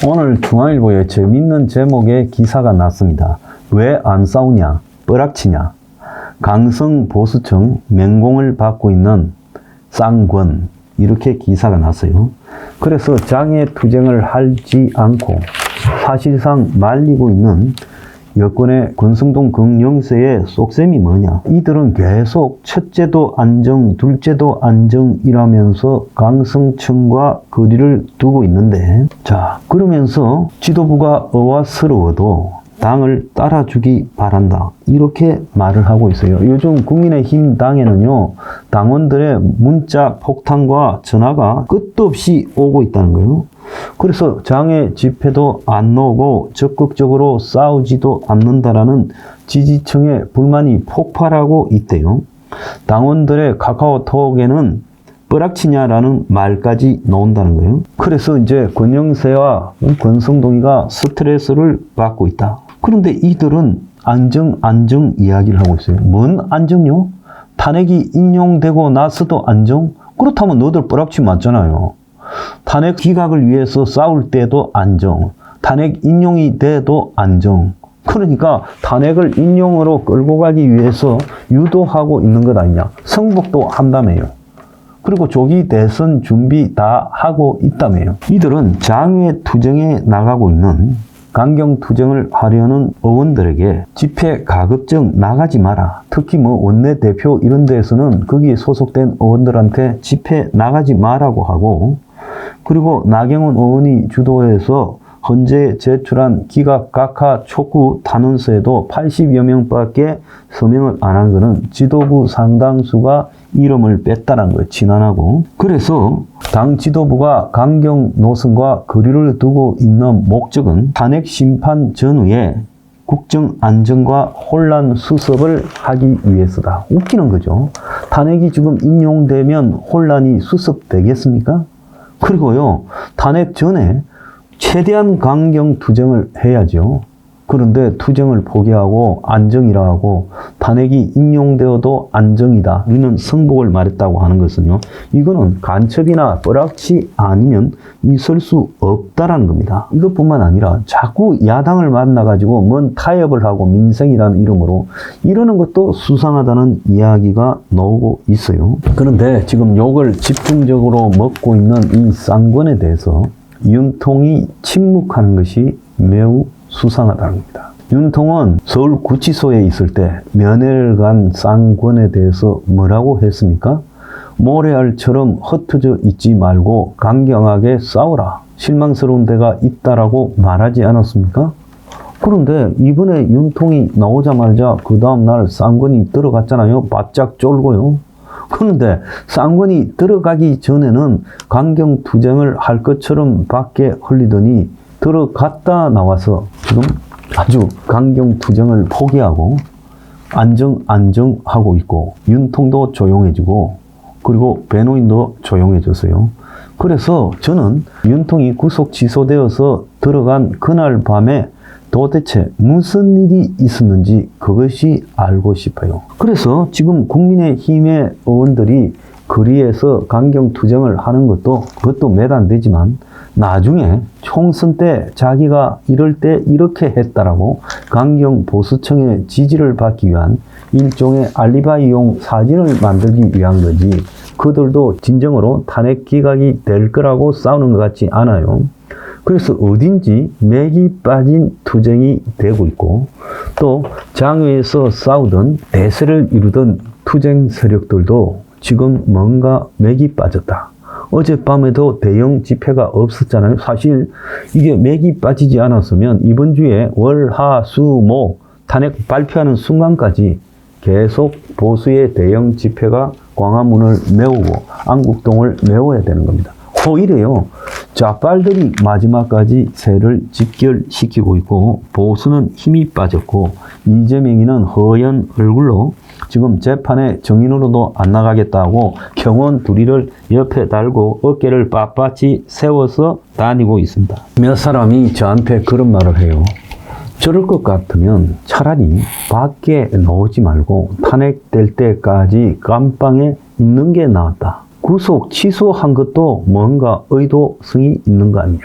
오늘 중앙일보에 재밌는 제목의 기사가 났습니다. 왜 안 싸우냐? 벼락치냐? 강성 보수층 맹공을 받고 있는 쌍권, 이렇게 기사가 났어요. 그래서 장애투쟁을 하지 않고 사실상 말리고 있는 여권의 권성동 긍영세의 속셈이 뭐냐? 이들은 계속 첫째도 안정, 둘째도 안정이라면서 강성층과 거리를 두고 있는데, 자, 그러면서 지도부가 어와스러워도 당을 따라주기 바란다, 이렇게 말을 하고 있어요. 요즘 국민의힘 당에는요, 당원들의 문자 폭탄과 전화가 끝도 없이 오고 있다는 거예요. 그래서 장애 집회도 안 나오고 적극적으로 싸우지도 않는다라는 지지층의 불만이 폭발하고 있대요. 당원들의 카카오톡에는 벼락치냐라는 말까지 나온다는 거예요. 그래서 이제 권영세와 권성동이가 스트레스를 받고 있다. 그런데 이들은 안정 이야기를 하고 있어요. 뭔 안정요? 탄핵이 인용되고 나서도 안정? 그렇다면 너들 벼락치 맞잖아요. 탄핵 기각을 위해서 싸울 때도 안정, 탄핵 인용이 돼도 안정. 그러니까 탄핵을 인용으로 끌고 가기 위해서 유도하고 있는 것 아니냐. 성북도 한다며요. 그리고 조기 대선 준비 다 하고 있다며요. 이들은 장외투쟁에 나가고 있는, 강경투쟁을 하려는 의원들에게 집회 가급적 나가지 마라. 특히 뭐 원내대표 이런 데에서는 거기에 소속된 의원들한테 집회 나가지 마라고 하고, 그리고 나경원 의원이 주도해서 헌재 제출한 기각 각하 촉구 탄원서에도 80여 명밖에 서명을 안 한 거는 지도부 상당수가 이름을 뺐다는 거예요. 진안하고. 그래서 당 지도부가 강경 노선과 거리를 두고 있는 목적은 탄핵 심판 전후에 국정 안정과 혼란 수습을 하기 위해서다. 웃기는 거죠. 탄핵이 지금 인용되면 혼란이 수습되겠습니까? 그리고요, 탄핵 전에 최대한 강경 투쟁을 해야죠. 그런데 투쟁을 포기하고 안정이라 하고 탄핵이 인용되어도 안정이다, 우리는 승복을 말했다고 하는 것은요, 이거는 간첩이나 벼락치 아니면 있을 수 없다라는 겁니다. 이것뿐만 아니라 자꾸 야당을 만나가지고 뭔 타협을 하고 민생이라는 이름으로 이러는 것도 수상하다는 이야기가 나오고 있어요. 그런데 지금 욕을 집중적으로 먹고 있는 이 쌍권에 대해서 윤통이 침묵하는 것이 매우 수상하다는 겁니다. 윤통은 서울구치소에 있을 때 면회를 간 쌍권에 대해서 뭐라고 했습니까? 모래알처럼 흩어져 있지 말고 강경하게 싸워라. 실망스러운 데가 있다라고 말하지 않았습니까? 그런데 이번에 윤통이 나오자마자 그 다음날 쌍권이 들어갔잖아요. 바짝 쫄고요. 그런데 쌍권이 들어가기 전에는 강경투쟁을 할 것처럼 밖에 흘리더니 들어갔다 나와서 지금 아주 강경투쟁을 포기하고 안정하고 있고, 윤통도 조용해지고, 그리고 배노인도 조용해졌어요. 그래서 저는 윤통이 구속 취소되어서 들어간 그날 밤에 도대체 무슨 일이 있었는지 그것이 알고 싶어요. 그래서 지금 국민의힘의 의원들이 거리에서 강경투쟁을 하는 것도 그것도 매단되지만, 나중에 총선 때 자기가 이럴 때 이렇게 했다라고 강경 보수층의 지지를 받기 위한 일종의 알리바이용 사진을 만들기 위한 거지, 그들도 진정으로 탄핵 기각이 될 거라고 싸우는 것 같지 않아요. 그래서 어딘지 맥이 빠진 투쟁이 되고 있고, 또 장외에서 싸우던 대세를 이루던 투쟁 세력들도 지금 뭔가 맥이 빠졌다. 어젯밤에도 대형 집회가 없었잖아요. 사실 이게 맥이 빠지지 않았으면 이번 주에 월, 하, 수, 목 탄핵 발표하는 순간까지 계속 보수의 대형 집회가 광화문을 메우고 안국동을 메워야 되는 겁니다. 오히려요, 좌빨들이 마지막까지 세를 집결시키고 있고, 보수는 힘이 빠졌고, 이재명이는 허연 얼굴로 지금 재판에 정인으로도 안 나가겠다고 경원 둘이를 옆에 달고 어깨를 빳빳이 세워서 다니고 있습니다. 몇 사람이 저한테 그런 말을 해요. 저럴 것 같으면 차라리 밖에 나오지 말고 탄핵될 때까지 감방에 있는 게 나았다. 구속 취소한 것도 뭔가 의도성이 있는 거 아니냐.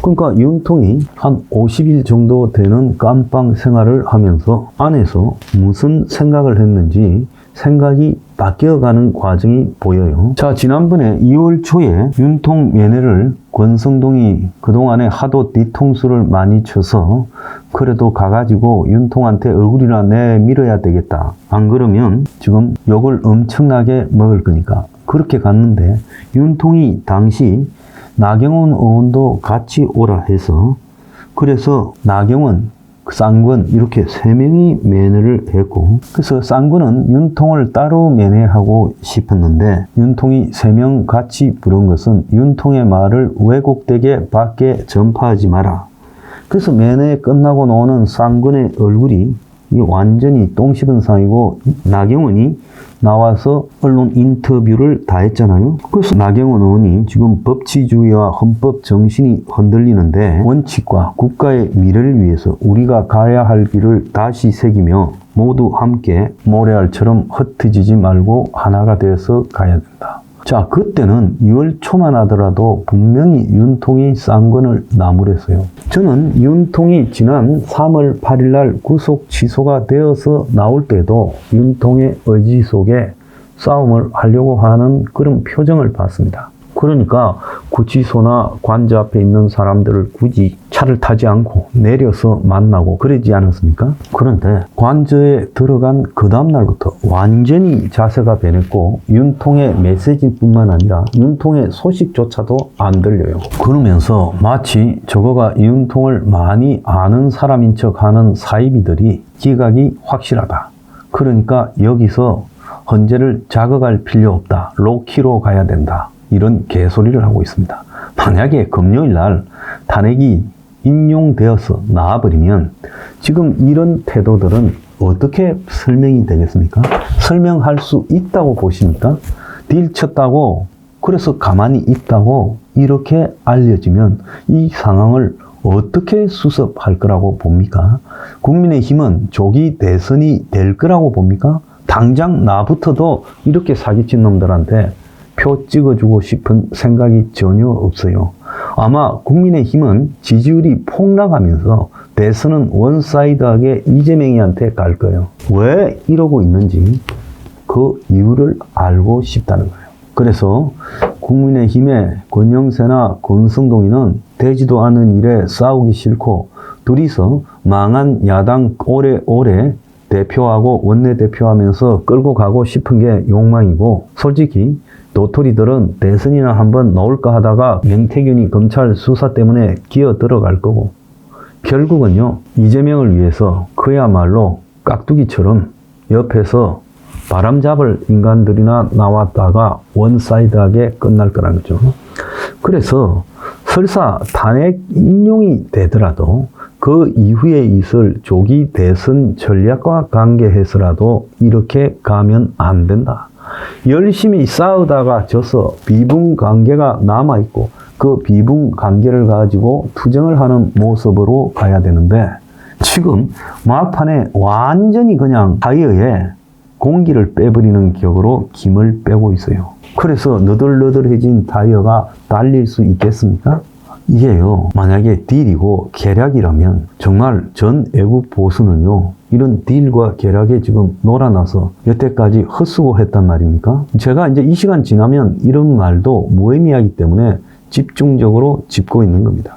그러니까 윤통이 한 50일 정도 되는 깜빵 생활을 하면서 안에서 무슨 생각을 했는지 생각이 바뀌어가는 과정이 보여요. 자, 지난번에 2월 초에 윤통 면회를 권성동이 그동안에 하도 뒤통수를 많이 쳐서 그래도 가가지고 윤통한테 얼굴이나 내밀어야 되겠다. 안 그러면 지금 욕을 엄청나게 먹을 거니까. 그렇게 갔는데 윤통이 당시 나경원 의원도 같이 오라 해서 그래서 나경원, 쌍권 이렇게 3명이 면회를 했고 그래서 쌍권은 윤통을 따로 면회하고 싶었는데 윤통이 3명 같이 부른 것은 윤통의 말을 왜곡되게 밖에 전파하지 마라. 그래서 면회 끝나고 나오는 쌍권의 얼굴이 완전히 똥 씹은 상이고 나경원이 나와서 언론 인터뷰를 다 했잖아요. 그래서 나경원 의원이 지금 법치주의와 헌법 정신이 흔들리는데 원칙과 국가의 미래를 위해서 우리가 가야 할 길을 다시 새기며 모두 함께 모래알처럼 흩어지지 말고 하나가 되어서 가야 된다. 자, 그때는 2월 초만 하더라도 분명히 윤통이 쌍권을 나무랬어요. 저는 윤통이 지난 3월 8일 날 구속 취소가 되어서 나올 때도 윤통의 의지 속에 싸움을 하려고 하는 그런 표정을 봤습니다. 그러니까 구치소나 관저 앞에 있는 사람들을 굳이 차를 타지 않고 내려서 만나고 그러지 않았습니까? 그런데 관저에 들어간 그 다음날부터 완전히 자세가 변했고 윤통의 메시지뿐만 아니라 윤통의 소식조차도 안 들려요. 그러면서 마치 저거가 윤통을 많이 아는 사람인 척하는 사이비들이 기각이 확실하다. 그러니까 여기서 헌재를 자극할 필요 없다. 로키로 가야 된다. 이런 개소리를 하고 있습니다. 만약에 금요일 날 탄핵이 인용되어서 나와버리면 지금 이런 태도들은 어떻게 설명이 되겠습니까? 설명할 수 있다고 보십니까? 딜 쳤다고 그래서 가만히 있다고 이렇게 알려지면 이 상황을 어떻게 수습할 거라고 봅니까? 국민의힘은 조기 대선이 될 거라고 봅니까? 당장 나부터도 이렇게 사기친 놈들한테 표 찍어주고 싶은 생각이 전혀 없어요. 아마 국민의힘은 지지율이 폭락하면서 대선은 원사이드하게 이재명이한테 갈 거예요. 왜 이러고 있는지 그 이유를 알고 싶다는 거예요. 그래서 국민의힘의 권영세나 권성동이는 되지도 않은 일에 싸우기 싫고 둘이서 망한 야당 오래오래 대표하고 원내대표하면서 끌고 가고 싶은 게 욕망이고 솔직히 도토리들은 대선이나 한번 나올까 하다가 명태균이 검찰 수사 때문에 기어 들어갈 거고 결국은요 이재명을 위해서 그야말로 깍두기처럼 옆에서 바람 잡을 인간들이나 나왔다가 원사이드하게 끝날 거라는 거죠. 그래서 설사 탄핵 인용이 되더라도 그 이후에 있을 조기 대선 전략과 관계해서라도 이렇게 가면 안 된다. 열심히 싸우다가 져서 비분 관계가 남아있고 그 비분 관계를 가지고 투쟁을 하는 모습으로 가야 되는데 지금 막판에 완전히 그냥 타이어에 공기를 빼버리는 격으로 김을 빼고 있어요. 그래서 너덜너덜해진 타이어가 달릴 수 있겠습니까? 이게요, 만약에 딜이고 계략이라면 정말 전 애국 보수는요, 이런 딜과 계략에 지금 놀아나서 여태까지 헛수고했단 말입니까? 제가 이제 이 시간 지나면 이런 말도 무의미하기 때문에 집중적으로 짚고 있는 겁니다.